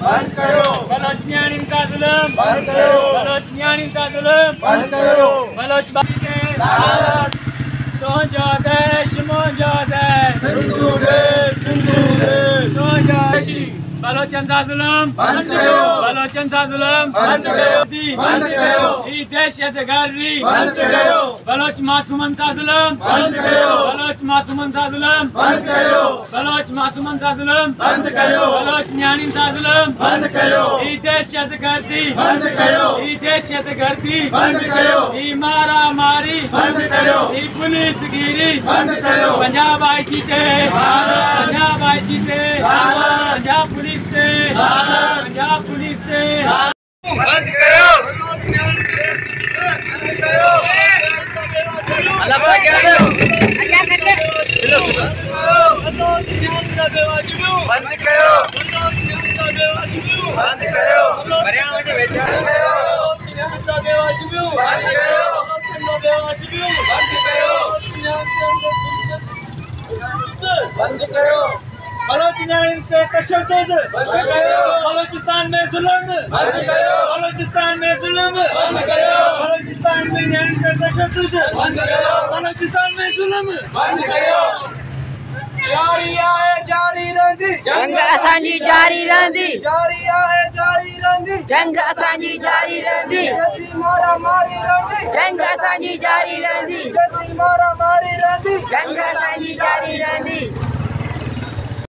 बंद करो। बलोच न्याणी का जुल्म बंद करो। बलोच न्याणी का जुल्म बंद करो। बलोच बाकी के लानत। तो जादे शमो जादे सिंधु दे, सिंधु दे। तो जादे बलोचन का जुल्म बंद करो। बलोचन का जुल्म बंद करो। बंद करो। ये दहशतगर्दी बंद करो। बलोच मासूमन का जुल्म बंद करो। बलोच मासूमन का जुल्म बंद करो। बलोच मासूमन का जुल्म बंद करो। बलोच न्याणी का जुल्म बंद करो। ये दहशतगर्दी बंद करो। ये दहशतगर्दी बंद करो। ये मारा मारी बंद करो। ये पुलिस गिरी बंद करो। पंजाब आईटी से पंजाब आईटी से पंजाब पुलिस से पंजाब पुलिस से बंद करो। अल्लाह पाक क्या है? बंद करो। बंद करो। पर्यावरण बेचा। बंद करो। बलोचिस्तान पे तशद्दुद बंद करो। बलोचिस्तान में जुल्म बंद करो। बलोचिस्तान में जुल्म बंद करो। बलोचिस्तान में न्याय पे तशद्दुद बंद करो। बलोचिस्तान में जुल्म बंद करो। जारी आहे जारी रहंदी जंग असांजी जारी रहंदी जारी आहे जारी रहंदी जंग असांजी जारी रहंदी जैसी मारा मारी रहंदी जंग असांजी जारी रहंदी जैसी मारा मारी रहंदी जंग असांजी जारी रहंदी